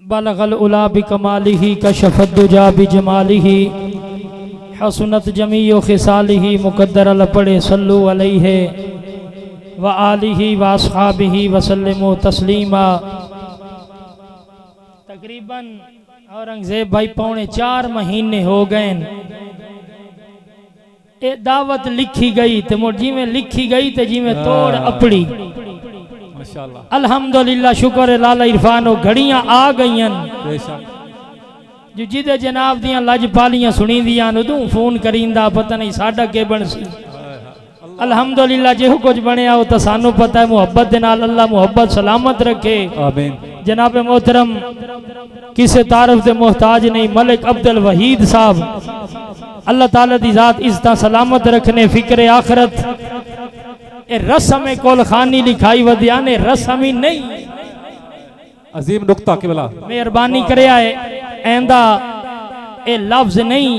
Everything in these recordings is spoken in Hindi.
बलगल उला बिकमालिही कशफत दुजा बिजमालिही हसनत जमीओ खिसालिही मुकद्दर अल पड़े सल्लु अलैहि व आलिही व अस्हाबिही वसल्लिमु तस्लीमा। तकरीबन औरंगजेब भाई 4.5 महीने हो गए ये दावत लिखी गई तो मोड़ जिमें लिखी गई तो जिमें तोड़ अपड़ी अल्हम्दुलिल्लाह शुक्र है लाला इरफानो घड़ियां आ गईयन जो जिदे जनाब दियां लजपालियां सुनी दियां तू फोन करींदा पता नहीं साडा के बन सी अल्हम्दुलिल्लाह जो कुछ बनया वो तो सानू पता है मुहब्बत दे नाल अल्लाह मुहब्बत सलामत रखे आमीन। जनाब मोहतरम किसे तारफ दे मोहताज नहीं मलिक अब्दुल वहीद साहब अल्लाह ताला दी जात इज्जत सलामत रखने फिक्र आखरत ए रस्म कोल खानी लिखाई वदिया ने रस्म ही नहीं अजीम नुक्ता किबला मेहरबानी करे आए ऐंदा ए लफ्ज नहीं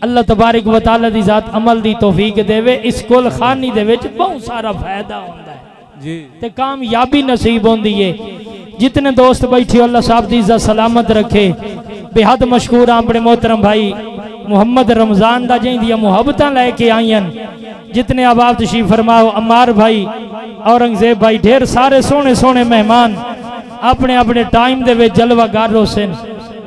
अल्लाह तबारक व तआला दी जात अमल दी तौफीक देवे इस कोल खानी दे विच बहुत सारा फायदा होंदा है जी ते कामयाबी नसीब होंदी है। जितने दोस्त बैठे अल्लाह साहब दी इज्जत सलामत रखे बेहद मशकूर अपने मोहतरम भाई मोहम्मद रमजान दा जिंदियां मुहब्बतां लेके आईयन जितने आबाद तशरीफ फरमाओ अम्मार भाई औरंगजेब भाई ढेर सारे सोने सोने मेहमान अपने अपने टाइम दे विच जलवागार होसन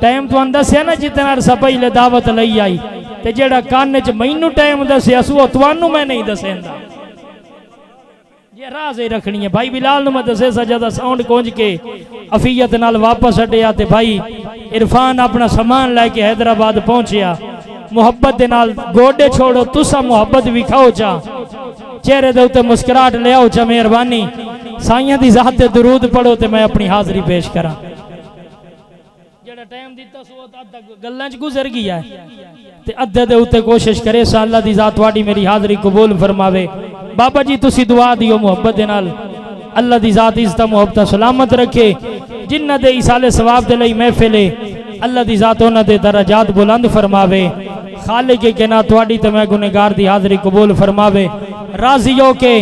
टाइम तो दसिया ना जितना अरसा पहले दावत लई आई ते जेड़ा कान च मैनू टाइम दसिया सो तुहानू मैं नहीं दसेंदा ये राज ही रखनी है। भाई बिलाल नु मैं दसे सजदा साउंड कोंज के अफियत नाल वापस हटिया ते भाई इरफान अपना सामान लेके हैदराबाद पहुंचिया मुहब्बत दे नाल गोडे छोड़ो तुसा मुहब्बत विखाओ चा चेहरे दे उत्ते मुस्कुराहट ले आओ चा मेहरबानी साइयां दी जात ते दुरूद पढ़ो ते मैं अपनी हाजिरी पेश करा जेड़ा टाइम दिता सो अद्धा गल्लां च गुजर गया है ते अद्धे दे उत्ते कोशिश करे सा अल्लाह दी जात वाडी मेरी हाजिरी कबूल फरमावे। बाबा जी तुसी दुआ दियो मुहब्बत दे नाल अल्लाह दी जात इज्जत मुहब्बत सलामत रखे जिन्ना दे इसाले सवाब दे लई महफिल अल्लाह दी जात उन्हां दे दरजात बुलंद फरमावे खालिक के ना तुहाडी ते मैं गुनहगार दी हाजिरी कबूल फरमावे। राजी हो के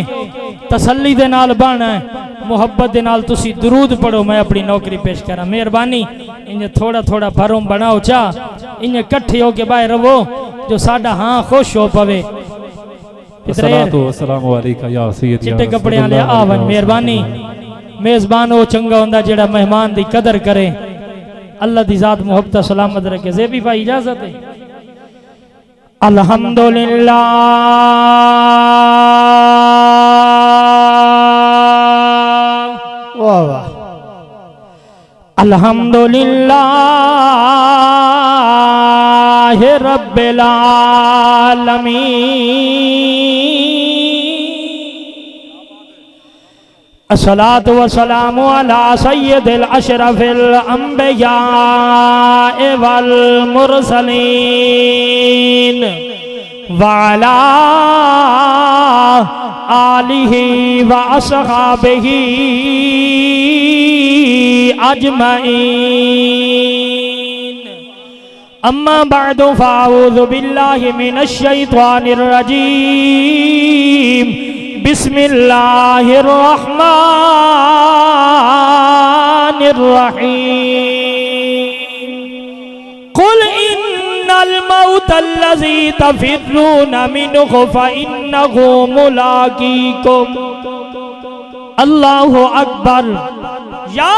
तसल्ली दे नाल बना मुहब्बत दे नाल तुसी दुरूद पढ़ो मैं अपनी नौकरी पेश करा मेहरबानी इन्हें थोड़ा थोड़ा भरों बनाओ चा इन्हें इकट्ठे होके बाहर रहो जो साडा हाँ खुश हो पवे चिट्टे कपड़े वाले आवन मेहरबानी मेजबान वो चंगा होंदा जेड़ा मेहमान दी कदर करे अल्लाह दी जात मुहब्बत सलामत रखे। ज़ेबी भाई इजाजत है अल्हम्दुलिल्लाह वाह वाह अल्हम्दुलिल्लाह रब्बिल आलमीन अस्सलातु वस्सलामु अला सय्यिदिल अशरफिल अंबिया वल मुरसलीन व अला आलिहि व अस्हाबिहि अजमईन अम्मा बअदु फ़अऊज़ु बिल्लाहि मिनश शैतानिर रजीम बिस्मिल्लाहिर्रहमानिर्रहीम कुल इन्नल मौतल्लज़ी तफ़िर्रूना मिन्हु फ़इन्नहु मुलाक़ीकुम अल्लाहु अकबर या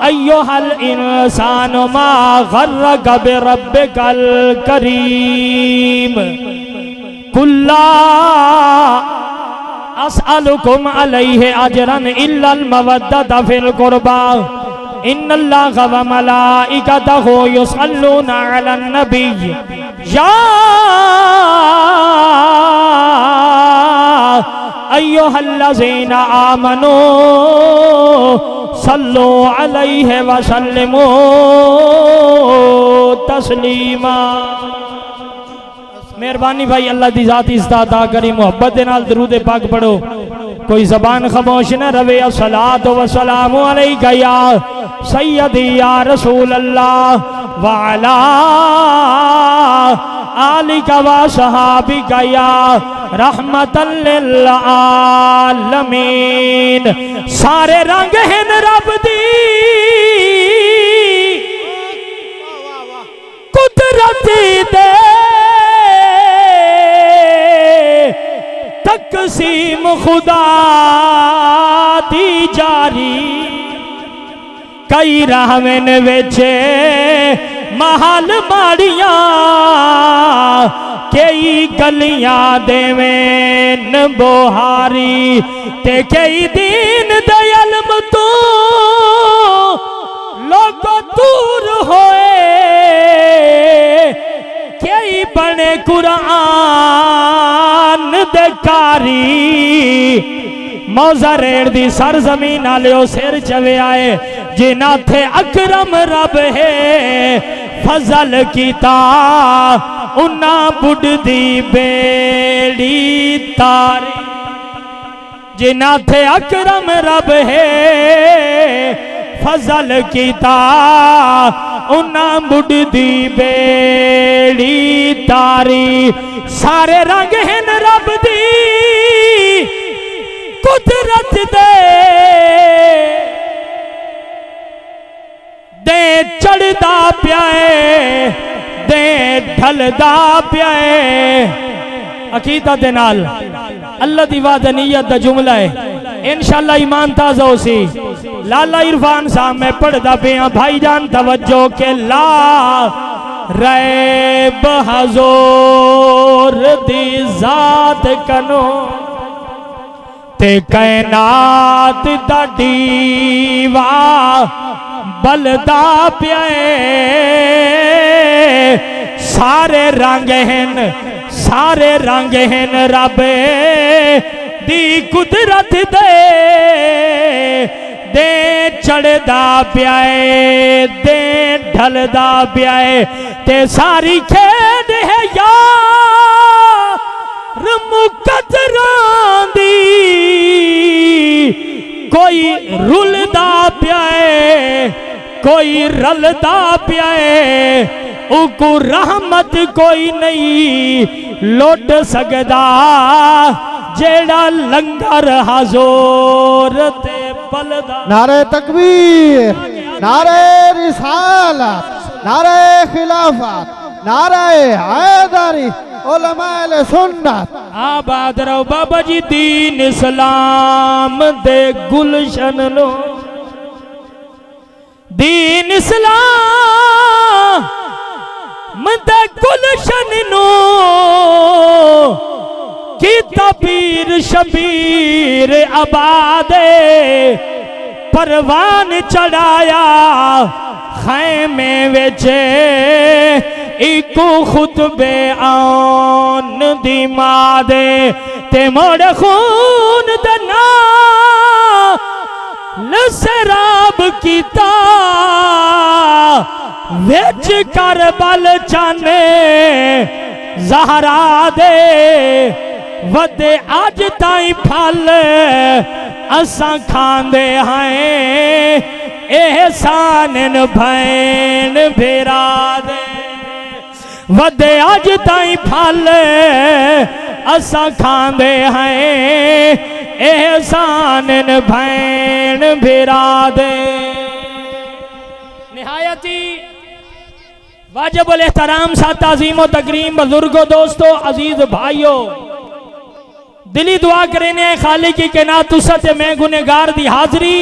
अय्युहल इंसानु मा गर्रक बिरब्बिकल करीम कुल्ला अस्अलुकुम अलैहि अजरन इल्लल मवद्दता फिल कुर्बा इन्नल्लाहा व मलाइकतहु युसल्लूना अलन नबी या अय्युहल्लज़ीना आमनू सल्लु अलैहि व सल्लिमू तस्लीमा। मेहरबानी भाई अल्लाह दी जात इज्जत अता करी मुहब्बत दे नाल दरूद पाक पढ़ो कोई जबान खामोश न रवे। अस्सलातु वस्सलामु अलैका या सय्यदी या रसूल अल्लाह व अला आलिका व सहाबिका या रहमतल लिल आलमीन। सारे रंग हैं रब दी कुदरत दे तकसीम खुदा दी जारी। कई राहवेन वेचे महल माड़ियां कई गलियां देवेन बोहारी ते कई दीन दे इल्म तो लोग दूर होए कई बने कुरान दे कारी। मौजा रेड़ दी सरजमीन आलियो सिर चवे आए जिना थे अकरम रब है फजल कीता उन्ना बुढ़दी बेड़ी तारी। जिना थे अकरम रब है फजल कीता उन्ना बुढ़दी बेड़ी तारी। सारे रंग हैं रब दी कुदरत दे चढ़दा प्याए दे ढलदा प्याए। अकीदा दे नाल अल्लाह दी वादनीयत दा जुमला है इंशाअल्लाह ईमान ताज़ा होसी। लाला इरफान साहब मैं पढ़दा पिया भाईजान तवज्जो के ला रैब हजूर दी जात कनो ते कायनात दा दीवा बलदा प्याए। सारे रंग हैं रब दी कुदरत दे चढ़दा प्याए दे ढलदा प्याए ते सारी खेड है यार मुकद्दरां दी। कोई रुलदा प्याए कोई रलदा प्याए उको रहमत कोई नहीं लुट सकदा जेड़ा लंगर हजूर ते बलदा। नारे तकबीर नारे रिसालत नारे खिलाफत नारे हैदरी उलमाए सुन्नत। आबाद रहो बाबा जी दीन इस्लाम दे गुलशन लो दीन इस्लाम दे गुलशन नो की तबीर शबीर आबादे परवान चढ़ाया खैमे वेचे इको खुतबे आन दी मादे ते मोड़ खून दना लसराब कीता वेच करबल चाने ज़हरा दे वदे आज ताई फल असा खांदे हैं एहसान भैन भेरा दे वदे आज ताई फल असा खांदे हैं एहसान भैन भेरा दे। निहायती वाजिबुल एहतराम साथ ताज़ीम व तकरीम बुजुर्गों दोस्तों अजीज भाइयों दिली दुआ करेने खाली की कहना तुसा ते मैं गुनेगार दी हाजरी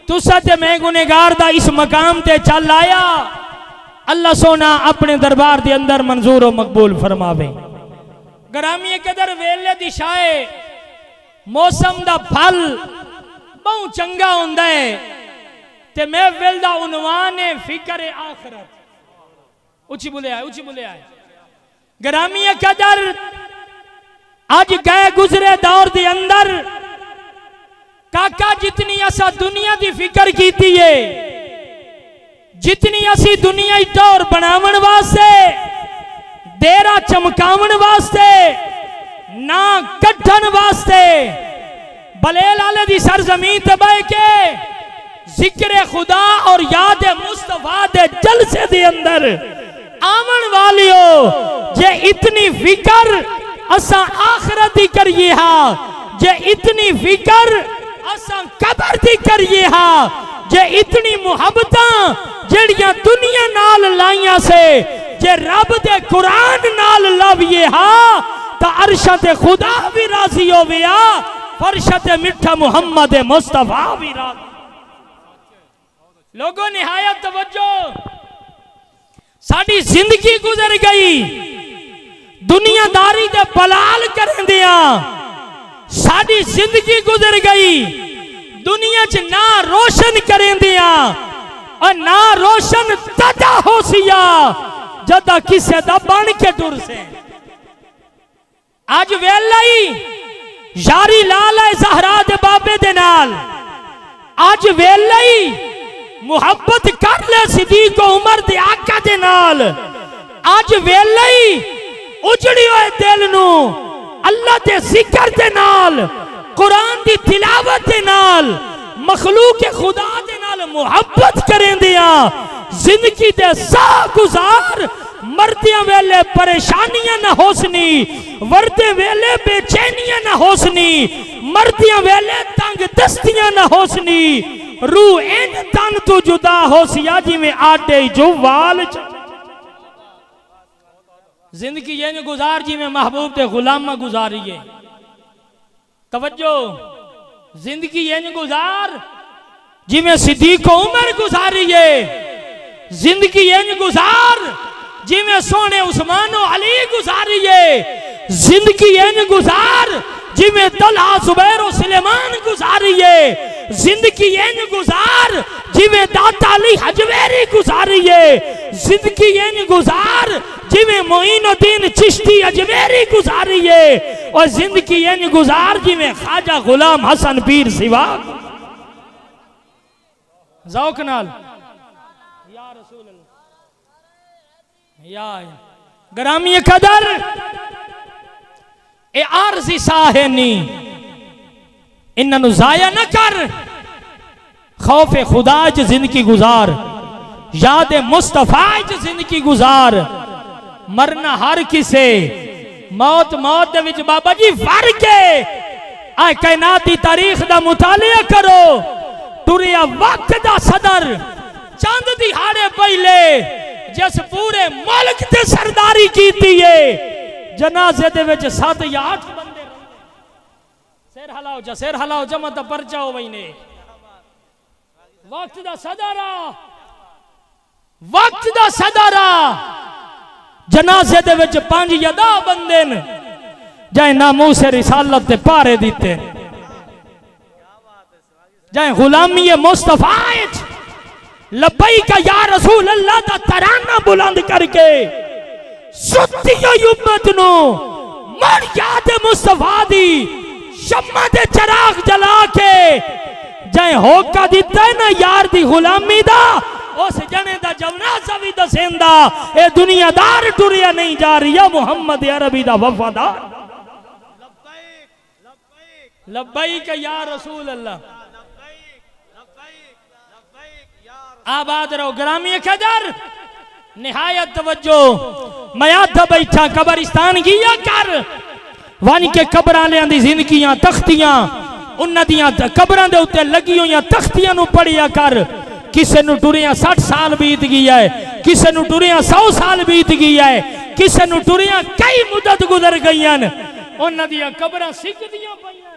तुसा ते मैं गुनेगार दा इस मकाम ते चल आया। अल्लाह सोना अपने दरबार दे अंदर मंजूर व मकबूल फरमावे। गरामी कदर वेले दी शाए मौसम दा फल बहुत चंगा हुंदा है ते महफिल दा उन्वान है फिक्र आखिरत। उची बोले आए गरामी कदर आज गए गुजरे दौर दे अंदर काका जितनी असा दुनिया दी फिक्र कीती है जितनी असी दुनिया टौर बनावन वास्ते देरा चमकावन वास्ते ना कट्ठन वास्ते बलेल आले दी सरजमीन ते बह के जिक्र खुदा और याद मुस्तफा दे जलसे दे अंदर आवन वालियो जे इतनी फिकर असा आखिरत दी करिए हा, जे इतनी फिकर असा कबर दी करिए हा, जे इतनी मुहब्बतां जड़ियां दुनिया नाल लाइयां से जे रब दे कुरान नाल लाविए हा ता अरशा ते खुदा भी राजी होविया, फर्शा ते मिठा मुहम्मद मुस्तफा भी राजी। लोगों निहायत तवज्जो, साडी जिंदगी गुजर गई दुनियादारी दे बलाल करन दिया, साडी जिंदगी गुजर गई दुनिया च ना रोशन करें दिया और ना रोशन तदा हो सिया जदा किसे दा बन के टुर से। आज वेला ही यारी लाल है ज़हरा दे बाबे दे नाल, आज वेला ही मुहब्बत कर ले सिद्दीक उमर दे आका दे नाल, आज वेला ही उजड़ी हुए दिल नू अल्लाह दे जिक्र दे नाल, कुरान दी तिलावत दे नाल, मखलूक खुदा दे नाल मुहब्बत करें दिया। जिंदगी दे सा गुजार मरदियां वेले परेशानियां ना होसनी, वरदे वेले बेचैनियां ना होसनी, मरदियां वेले तंग दस्तियां ना होसनी, रूह इन तन तो जुदा होसिया जिवें आटे जो वाल। जिंदगी ये गुजार जिवें महबूब ते गुलामा गुजारिए। तवज्जो, जिंदगी ये गुजार जिवें सिद्दीक उमर गुजारिए, जिंदगी ये गुजार जिवें सोने उस्मान अली गुजारिए, जिंदगी ये गुजार जिवें तलहा जुबैर सुलेमान गुजारिए, जिंदगी ये गुजार जिवें दाता अली हजवेरी गुजारिए, जिंदगी ये गुजार जिवें मोइनुद्दीन चिश्ती अजमेरी गुजारिए, और जिंदगी ये गुजार जिवें ख्वाजा गुलाम हसन पीर सिवा। ज़ौक़ नाल या रसूल अल्लाह या ग्रामी कदर ए आरज़ी साहेनी इन्हां ज़ाया न कर, खौफ खुदा च जिंदगी गुजार, याद मुस्तफा च जिंदगी गुजार। मरना हर किसे, मौत मौत दे विच बाबा जी फर्क है। आ कायनात दी तारीख दा मुतालिया करो, टुरिया वक्त दा सदर चंद दिहाड़े पहले जिस पूरे मुल्क ते सरदारी कीती है, जनाजे दे विच 7 या 8 बंदे। सिर हलाओ जमा ता परचा हो वहीने। वक्त दा सदरा, वक्त दा सदरा जनाजे दे विच 5 या 10 बंदे न, जाए नामूस रिसालत ते पारे दिते, जाए गुलामी मुस्तफा लब्बैक या रसूल अल्लाह दा तराना बुलंद करके सुती उम्मत नु मर याद मुस्तफा दी शम्मा दे चराग जला के जाए होका दिता है ना यार दी गुलामी दा, उस जने दा जनाजा भी दसेंदा ए दुनियादार टुरिया नहीं जा रही है मुहम्मद अरबी दा वफादार। लब्बैक या रसूल अल्लाह। आबाद रहो ग्रामी कदर, निहायत तवज्जो। मैं आधा बैठा कब्रिस्तान गिया कर, वन के कब्रां लियां दी जिंदगियां तख्तियां उन्हां दियां कब्रां दे उत्ते लगी हुई तख्तियां नु पढ़िया कर। किसे नु टुरिया 60 साल बीत गया है, किसे नु टुरिया 100 साल बीत गया है, किसे नु टुरिया कई मुद्दत गुजर गई, उन्हां दियां कब्रां सिकदियां पईयां।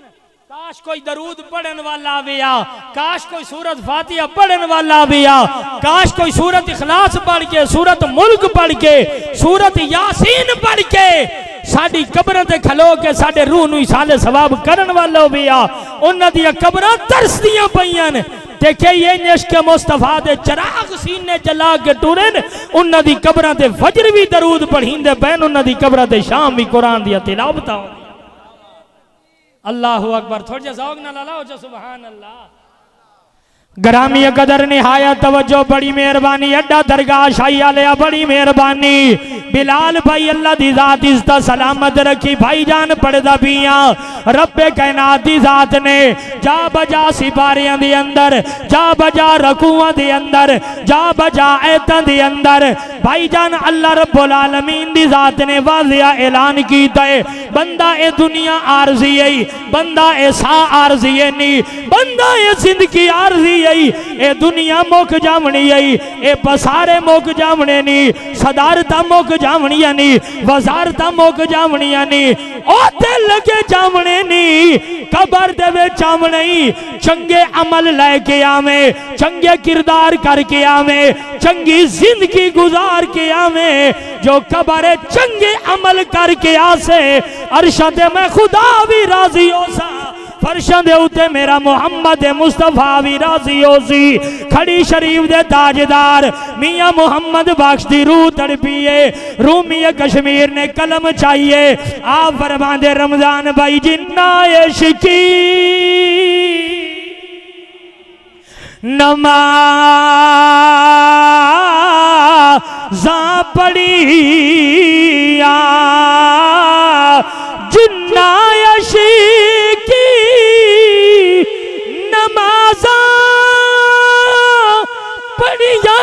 काश कोई दरूद पढ़न वाला आविया, काश कोई सूरत फातिहा पढ़न वाला आविया, काश कोई सूरत इखलास पढ़ के, सूरत मुल्क पढ़ के, सूरत यासीन पढ़ के साडी कब्रां ते खलो के साडे रूह नूं इसाले सवाब करन वाला होविया। उन्हां दियां कब्रां तरसदियां पईयां ते कई इश्क मुस्तफा दे चराग सीने जला के टुरन, उन्हां दी कब्रां ते फजर भी दरूद पढ़ींदे पैन, उन्हां दी कब्रां ते शाम भी कुरान दी तिलावत। अल्लाहु अकबर। थोड़ा सा ज़ौक़ नाल अल्लाह हो जा सुभान अल्लाह। ग्रामी कदर निहायत तवज्जो बड़ी मेहरबानी अड्डा दरगाह शाही आलिया बड़ी मेहरबानी बिलाल भाई अल्लाह दी जात इज्जत सलामत रखी भाईजान पढ़दा पिया रब्बे कायनात दी जात ने जा बजा सिपारियां दे अंदर जा बजा रकूआं दे अंदर जा बजा आयतां दे अंदर भाईजान अल्लाह रब्बुल आलमीन दी जात ने वाज़िया ऐलान कीता है बंदा ए दुनिया आरजी है बंदा ए सा आरजी है नहीं बंदा ए जिंदगी आरजी है ए दुनिया मुक जावनी है ए पसारे मुक जावने नहीं सदारता मुक जावनियां नहीं वजारता मुक जावनियां नहीं ओते लगे जावने नहीं कबर दे विच आवणे चंगे अमल लेके आवे चंगे किरदार करके आवे चंगी जिंदगी गुजार के आवे जो कबर चंगे अमल करके आसे अरशा ते मैं खुदा भी राजी हो सा फर्शां दे उते मेरा मुहम्मद मुस्तफा भी राजी हो सी खड़ी शरीफ दे ताजदार मियां मुहम्मद बख्श दी रूह तड़पिए रूमी कश्मीर ने कलम चाहिए आप फरमांदे रमजान भाई जिन्ना इश्की नमाज़ा पढ़िया जिन्ना इश्की नमाज़ा पढ़िया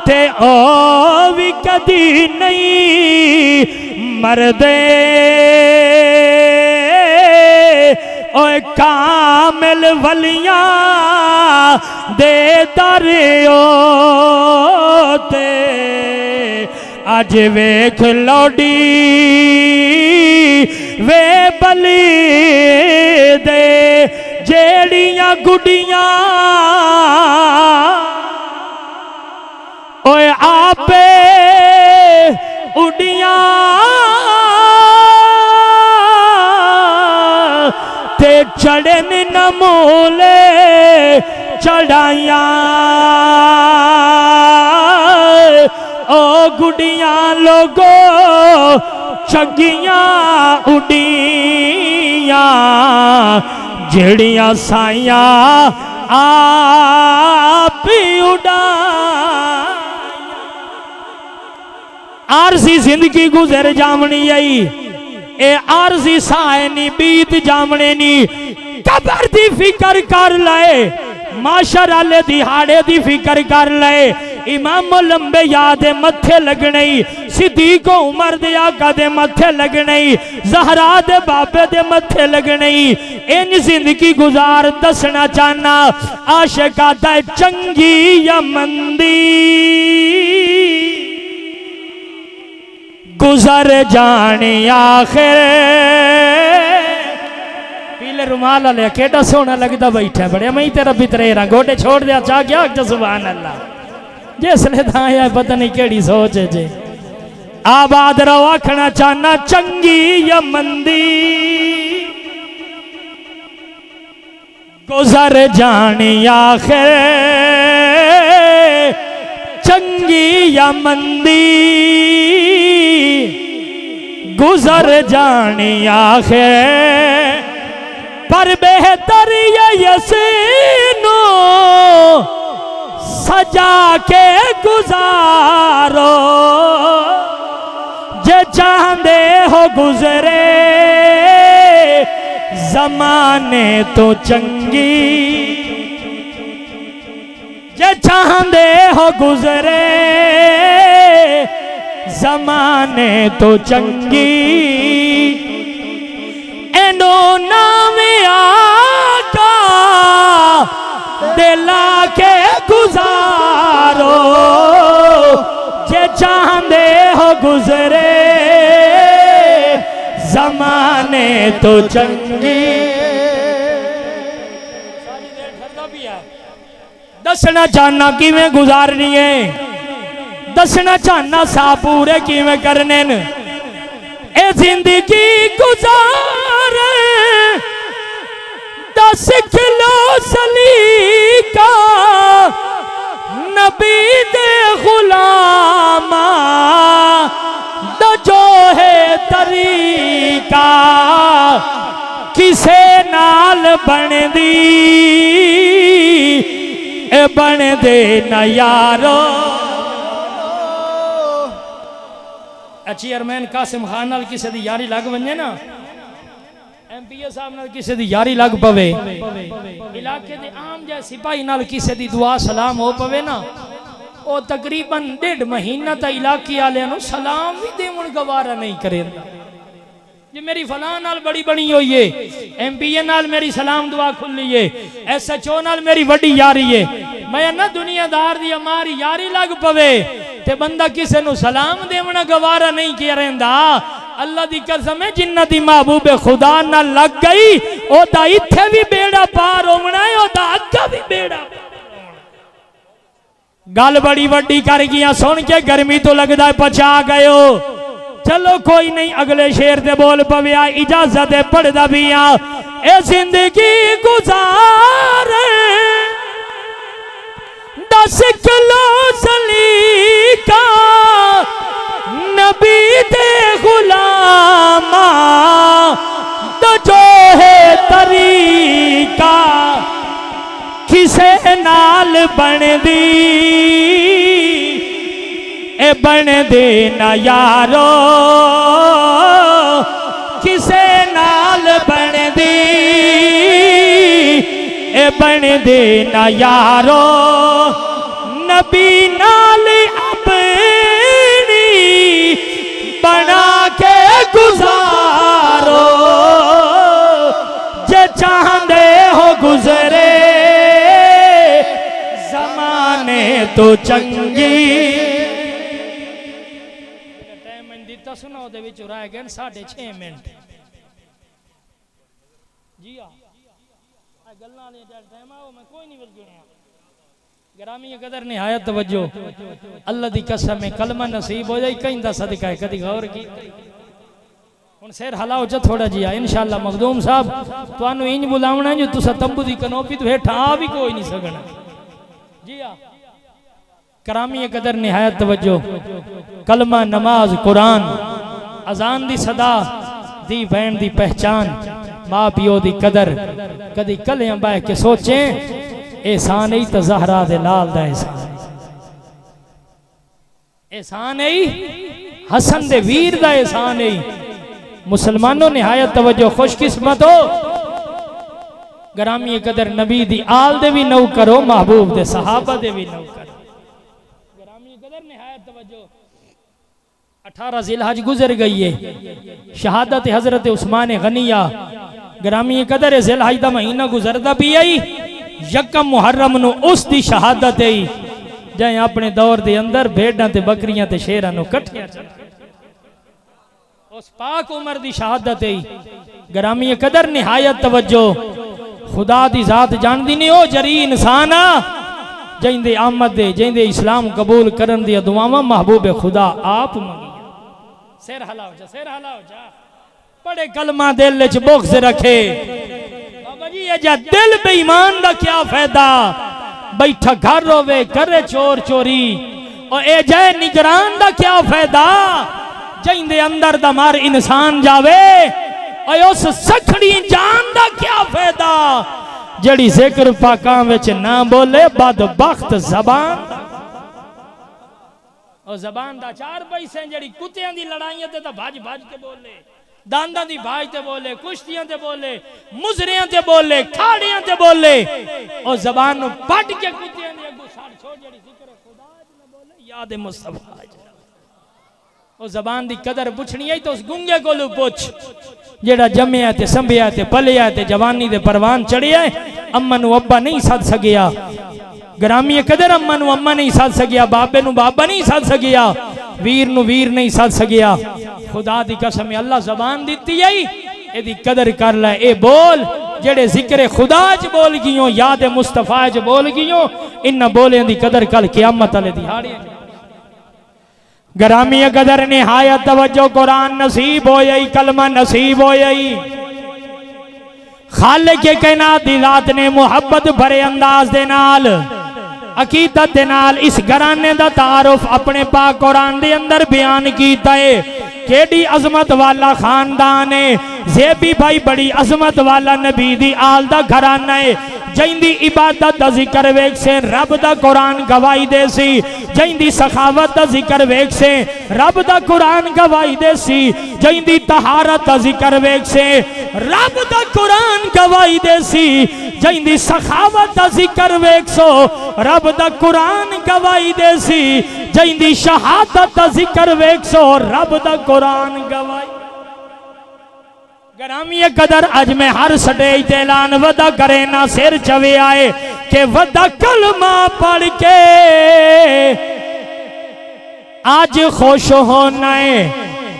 ते ओ भी कदी नहीं मरदे ओए कामिल वलियां दे दरियो ते अज वेख लौडी वे बली दे जेड़ियां गुडियां ओए आपे उडियां ते चढ़न नमूले चढ़ाइया ओ गुडियां लोगो चगियां उडियां जेड़ियां साइया आप उड़ा आरजी जिंदगी गुजर जावनी आई ए आरजी साए नी बीत जावने नी कबर दी फिकर कर ले माशर आले दिहाड़े दी फिकर कर ले इमाम लंबे याद मथे लगने सिद्दीक उमर दे आका दे मथे लगने ज़हरा दे बाबे दे मथे लगने इन जिंदगी गुजार दसना चाहना आशिका दा चंगी या मंदी गुजर जाने आखिर पीले रुमाल वाले केड़ा सोना लगता बैठा बड़े मैं तेरा बितरेरा गोडे छोड़ दिया चाह गया सुभान अल्लाह जिसने आया पता नहीं केड़ी सोच है जे आबाद रहो आखना चाहना चंगी या मंदी गुजर जाने आखिर चंगी या मंदी गुजर जाने आखिर पर बेहतर यसीनो सजा के गुजारो जे चाहते हो गुजरे जमाने तो चंगी जे चाहते हो गुजरे जमाने तो चंगी एनो नाम आका दिला के गुजारो जे चाहते हो गुजरे जमाने तो चंगी दसना चाहना किवें गुजारनी है दसना चाहना सा पूरे किवें करने न ए जिंदगी गुजारे दस किलो सलीका नबी दे गुलामा दजो है तरीका किसे नाल बन दी ए बन दे न यारो। चेयरमैन कासिम खान नाल किसी दी यारी लग वने ना, MPA साहब नाल किसी दी यारी लग पवे, इलाके दे आम जै सिपाही नाल किसी दी दुआ सलाम हो पवे ना, ओ तकरीबन 1.5 महीना तक इलाके वाले सलाम भी देवन गवारा नहीं करेंदा। जे मेरी फलां नाल बड़ी बनी हुई है, MPA नाल मेरी सलाम दुआ खुली है, SHO नाल मेरी बड़ी यारी है, मैं ना दुनियादार दी हमारी यारी लग पवे ते बंदा किसी नु सलाम देवना गवारा नहीं करेंदा। अल्लाह दी कसम है जिन्ना दी महबूबे खुदा ना लग गई ओदा इत्थे भी बेड़ा पार होना है, ओदा अग्गा भी बेड़ा। गल बड़ी वड्डी कर गया सुन के गर्मी तो लगता है पचा गए। चलो कोई नहीं, अगले शेर दे बोल पविया इजाजत है पढ़दा भी आ। ए जिंदगी गुजार 10 किलो सलीका नबी दे गुलामा तो जो है तरीका किसे नाल बन दी ए बन दे ना यारो। किसे नाल बन दी ए बन दे ना यारो। नबी नाल अपनी बना के गुजारो, जे चाहते हो गुजरे जमाने तो चंगी। टाइम मैं दिता सुना ਉਹਦੇ ਵਿੱਚ रह गए 6.5 मिनट जी आ गल्लां वाले टाइम आओ मैं कोई नहीं बलगणिया। ग्रामी कदर निहायत तवज्जो अल्लाह दी कसम है कलमा नसीब हो जाए कहीं दा सदका है कदी गौर की। हुन सिर हलाओ ज थोड़ा जिया इंशाअल्लाह मखदूम साहब तुहानू इंज बुलावना जो तुसा तंबू दी कनोपी तो हेठा आ भी कोई नहीं सकना जी आ। करामी कदर निहायत तवज्जो कलमा नमाज कुरान अजान दी सदा दी बहन दी पहचान माँ पियो दी कदर कदी कलियां बह के सोचें एहसान ही तो ज़हरा दे लाल दा एहसान, एहसान ही हसन दे वीर दा एहसान ही। मुसलमानों निहायत तवज्जो खुशकिस्मत हो ग्रामी कदर नबी दी आल दे भी नौ करो महबूब दे सहाबा दे भी नौ करो। ग्रामी कदर निहायत तवज्जो 18 जिलहज गुजर गई है शहादत हजरत उस्मान गनिया। ग्रामी कदर जिलहज दा महीना गुजरदा भी आई यकम मुहर्रम नु उस दी शहादत है जै अपने दौर दे अंदर भेड़ां ते बकरियां ते शेरां नु कट्ठियां उस पाक उमर दी शहादत है। ग्रामी कदर निहायत तवज्जो खुदा दी जात जानदी नहीं ओ जरी इंसान जिंदे आमद दे जिंदे इस्लाम कबूल करन दी दुआवां महबूब खुदा आप मंगी। सिर हलाओ जा सिर हलाओ जा बड़े कलमा दिल च बुग़्ज़ रखे बाबा जी। ये दिल बेईमान दा क्या फायदा बैठा घर रोवे करे चोर चोरी और ए जय निगरान दा क्या फायदा जिंदे अंदर दा मार इंसान जावे और उस सखड़ी जान दा क्या फायदा जड़ी जिक्र पाकां विच ना बोले बदबख्त जबान और जबान दा 4 पैसे जड़ी कुत्तियां दी लड़ाइयां ते भज भज के बोले दांदा दी भाज ते बोले कुश्तियां ते बोले मुजरियां ते बोले खाड़ियां ते बोले और जबान नु पट के कुत्तियां दी अगू साड़ छोड़ जड़ी जिक्र खुदा न बोले याद मुस्तफा और जबान दी कदर पुछनी है तो उस गुंगे कोलू पुछ जेड़ा जम्मिया ते संभिया ते पलिया ते जवानी दे परवान चढ़िया अम्मा नु अब्बा नहीं सद सकिया। ग्रामी कदर अम्मा नु अम्मा नहीं सद सकिया बाबे नु बाबा नहीं सद सकिया वीर नु वीर नहीं सद सकिया। खुदा दी कसम अल्लाह जबान दिती है एदी कदर कर ले ए बोल जेड़े जिक्र खुदा च बोल गियो याद मुस्तफा च बोल गियो इन बोलियां दी कदर कल क़यामत वाले दिहाड़े। ग्रामी कदर निहायत तवज्जो कुरान नसीब होई कलमा नसीब होई खालिक के कायनात दी जात ने मुहब्बत भरे अंदाज दे नाल अकीदत दे नाल इस घराने दा तारुफ अपने पाक कुरान दे अंदर बयान कीता है। केडी अजमत वाला खानदान है। ज़ेबी भाई बड़ी अजमत वाला नबी दी आल दा घराना है। जिंदी इबादत दा जिक्र वेख से रब दा कुरान गवाही दे सी। जिंदी सखावत दा जिक्र वेख से रब दा कुरान गवाही दे सी। जिंदी तहारत दा जिक्र वेख से रब दा कुरान गवाही दे सी। जिंदी सखावत दा जिक्र वेख सो रब दा कुरान गवाही दे सी। जिंदी शहादत दा जिक्र वेख सो रब दा कुरान गवाही। ग्रामी कदर अज मैं हर स्टेज ते ऐलान वदा करे ना सिर चवे आए के वदा कलमा पढ़ के आज खुश होना है।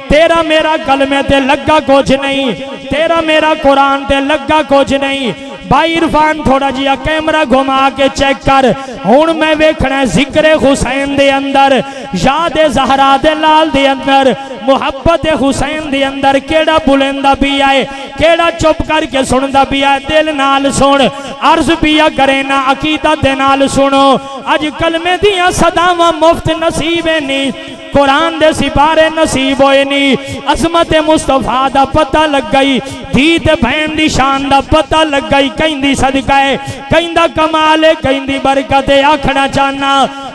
तेरा मेरा कलमे ते लगा कुछ नहीं, तेरा मेरा कुरान ते लगा कुछ नहीं। भाई इरफान थोड़ा जिहा कैमरा घुमा के चेक कर। हुण मैं वेखना जिक्र हुसैन दे अंदर, याद ज़हरा दे लाल दे अंदर, मुहब्बत हुसैन दे अंदर केड़ा बुलंदा पिया है, केड़ा चुप करके सुनदा पिया है। दिल नाल सुन, अर्ज पिया करे ना अकीदत दे नाल सुनो। अज कलमे दियां सदावां मुफ्त नसीब नहीं, कुरान दे सिपारे नसीब होए नी। अजमत मुस्तफा दा पता लग गई, धी ते बहन दी शान दा पता लग गई। कहंदी सदका है, कहंदा कमाल है, कहंदी बरकत है। आखना चाहना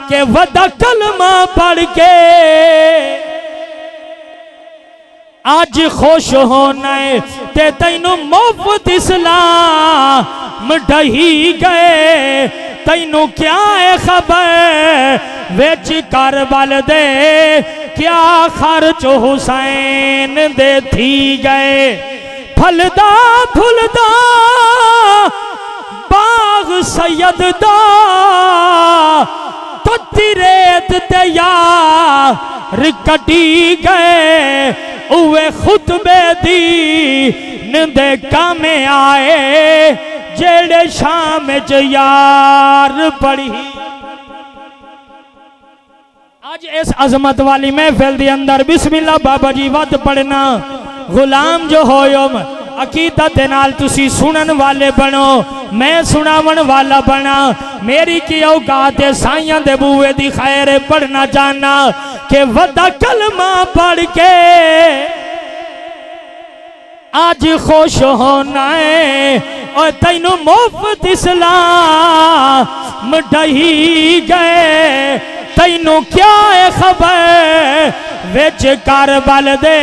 के वदा कलमा पढ़ के आज खुश होना है ते तैनू मुफ्त इस्लाम ढही गए। तैनू क्या है खबर विच करबल दे, क्या खर्च हुसैन दे थी गए। फलदा फुलदा बाग सैयद दा तत्ती रेत ते यार कटी गए। उवे खुतबे दी दे कामे आए जेड़े शाम च यार पढ़ी। आज इस अजमत वाली महफिल दे अंदर बिस्मिल्लाह बाबा जी वद पढ़ना। गुलाम जो होयो अकीदत दे नाल तुसी सुनन वाले बनो, मैं सुनावन वाला बना। मेरी की औकात है साइयां दे बूए दी खैर पढ़ना चाहना के वदा कलमा पढ़ के आज खुश होना है। और तैनू मुफ्त इस्लाम ढही गए। तैनू क्या है खबर विच करबल दे,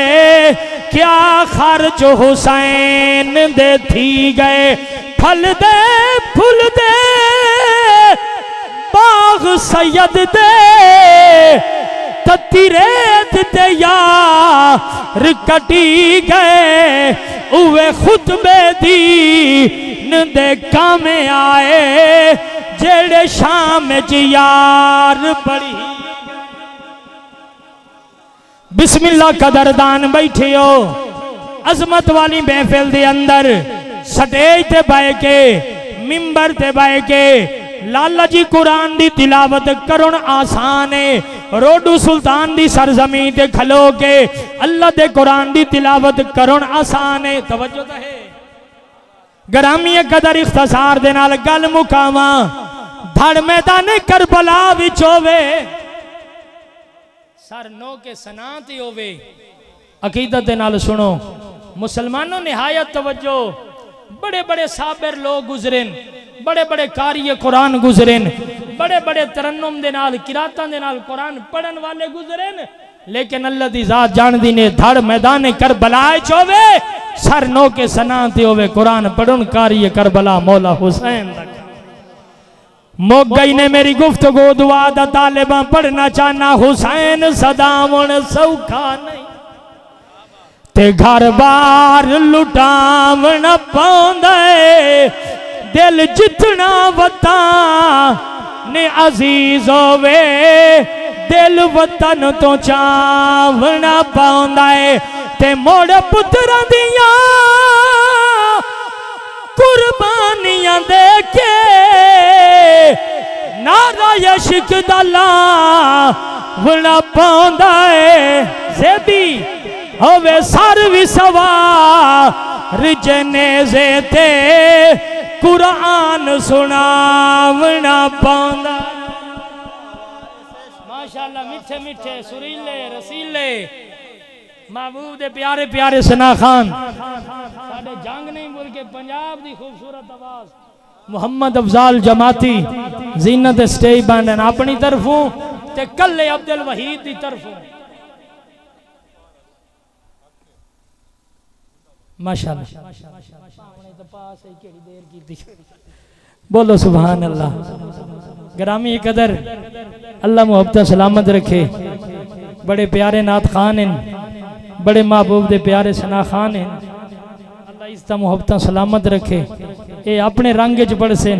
क्या खर्च हुसैन दे थी गए। फल दे फुल दे बाग सैयद दे तत्ती रेत ते यार कटी गए। उवे खुतबे दी दे कामे आए जेड़े शाम च यार पढ़ी। बिस्मिल्लाह कदरदान बैठे हो अजमत वाली महफिल दे अंदर स्टेज ते बह के मिंबर ते बह के लाला जी कुरान दी तिलावत करुण आसान है। रोडू सुल्तान दी सरजमी ते खलो के अल्लाह दे कुरान दी तिलावत करुण आसान है। तवज्जो तो है। ग्रामी कदर इख्तसार दे नाल गल मुकावा। धड़ मैदान करबला विच होवे, सर नो के सनात होवे। अकीदत दे नाल सुनो मुसलमानों, निहायत तवज्जो। बड़े बड़े साबिर लोग गुजरेन, बड़े बड़े कारी कुरान गुजरेन, बड़े बड़े तरन्नुम दे नाल किरातां दे नाल कुरान पढ़न वाले गुजरेन। लेकिन अल्लाह दी जात जानदी ने धड़ मैदान करबला च होवे, सर नो के सनात होवे कुरान पढ़न कारी करबला मौला हुसैन दा। मुक गई ने मेरी गुफ्तगू दुआ दा तालिबां पढ़ना चाहना। हुसैन सदावन सौखा नहीं ते घर बार लुटावन पाउंदे। दिल जितना वता ने अजीज होवे, दिल वतन तो चावना पाउंदा है। ते मोड़ पुत्रां दियां कुर्बानियां दे के नारा इश्क दा लावना पाउंदा है। ज़ेबी होवे सर भी सवार जनेज़े ते कुरान सुनावना पाउंदा। माशाअल्लाह मिठे मिठे सुरीले रसीले महबूब दे प्यारे प्यारे सना खान साडे जंग नहीं बोल के पंजाब दी खूबसूरत आवाज मोहम्मद अफजाल जमाती जीनत स्टेज बैंड अपनी तरफों ते कल्ले अब्दुल वहीद दी तरफों माशाअल्लाह बोलो सुभान अल्लाह। ग्रामी कदर अल्लाह मोहब्बत सलामत रखे। बड़े प्यारे नात खान हैं, बड़े महबूब दे प्यारे सना खान हैं। अल्लाह इसका मोहब्बत सलामत रखे। ये अपने रंग च पड़से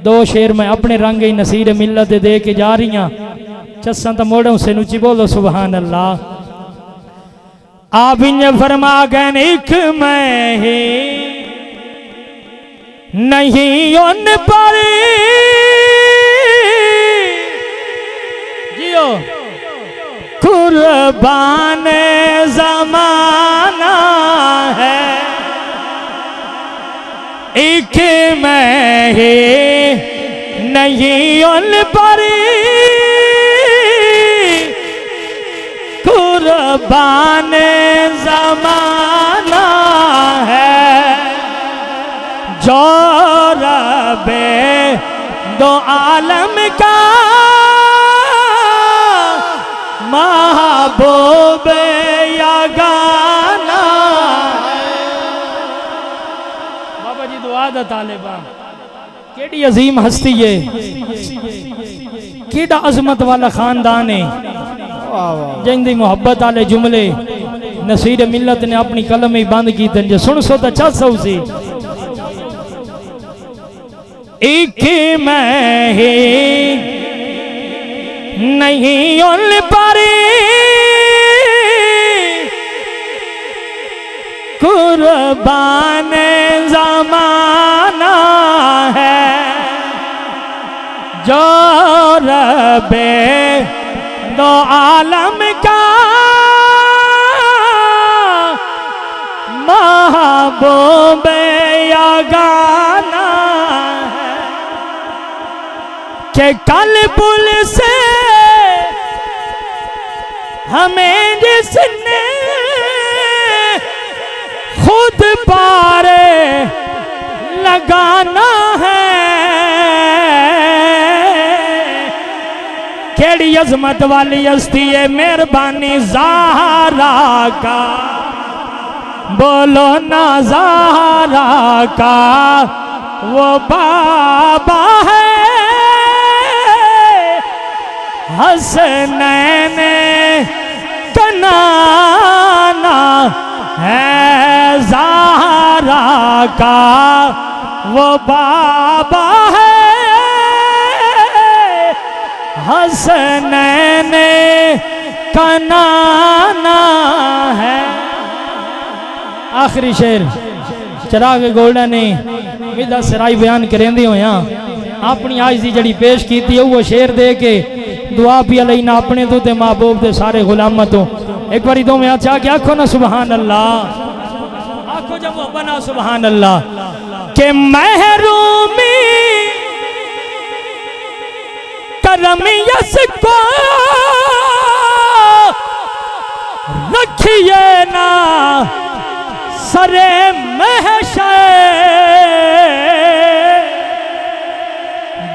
दो शेर मैं अपने रंग ही नसीर मिलत दे के जा रही हूँ। चस्सा तो मोड़ों से नुची बोलो सुभान अल्लाह। आप इन फरमा गए एक मैं ही नहीं उन पर जियो कुर्बान जमाना है एक मैं ही नहीं उन पर कुर्बान जमाना है जो रबे दो आलम का महबूब या गाना। बाबा जी दुआ दा तालिबा केड़ी अजीम हस्ती है, केड़ा अजमत वाला खानदान है जिंदी मोहब्बत आले जुमले नसीर मिलत ने अपनी कलम ही बंद की थे। सुन सो तो चल सौ सी एक मैं ही नहीं उन पर कुर्बान जमाना है जो रबे दो आलम का महबूब या गाना है कि कल पुल से हमें जिसने खुद पारे लगाना है केड़ी अजमत वाली हस्ती है मेहरबानी ज़हरा का बोलो ना ज़हरा का वो बाबा है हसनैन कनाना है ज़हरा का वो बाबा है हसनैन कनाना है। आखिरी शेर चिराग गोल्डन ने विदा सराई बयान करेंदे होया अपनी आज दी जड़ी पेश की थी वो शेर दे के दुआ भी अलैना अपने तो ते महबूब दे सारे गुलाम तो एक बारी दो में आचा के आखो ना सुभान अल्लाह। आखो जब वो बना सुभान अल्लाह के महरूमी करम यस को रखिए ना सरे महशर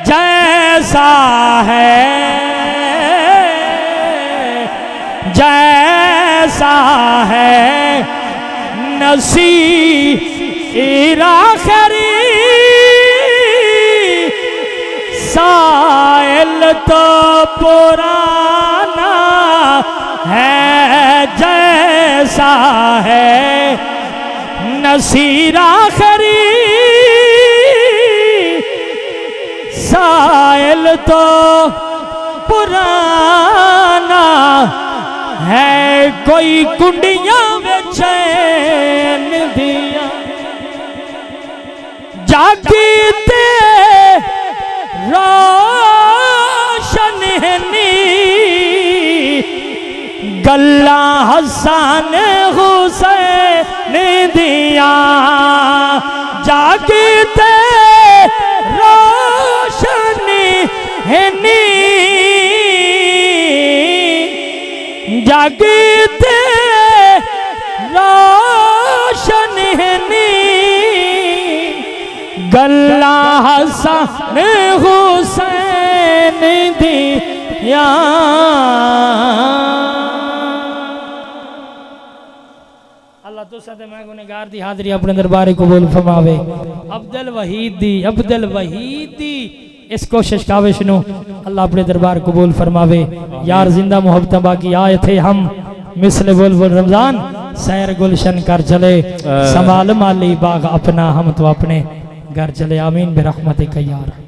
जैसा है जैसा है नसीर आखिरी साइल तो पुराना है जैसा है नसीर आखिरी साइल तो पुराना है कोई कुंडियां में चैन दिया जागते रोशन गल्ला हसन हुसैन दिया जागते रोशन गल्ला हसन हुसैन दिया अल्लाह तो सदे मैं गुनहगार दी हाज़री अपने दरबार कबूल फरमावे। अब्दुल वहीद दी इस कोशिश काविश नु अल्लाह अपने दरबार कबूल फरमावे। यार जिंदा मोहब्बत बाकी आए थे हम मिसले बुलबुल रमजान सैर गुलशन कर चले संभाल माली बाग अपना हम तो अपने घर चले। आमीन बिरहमतिक या रब।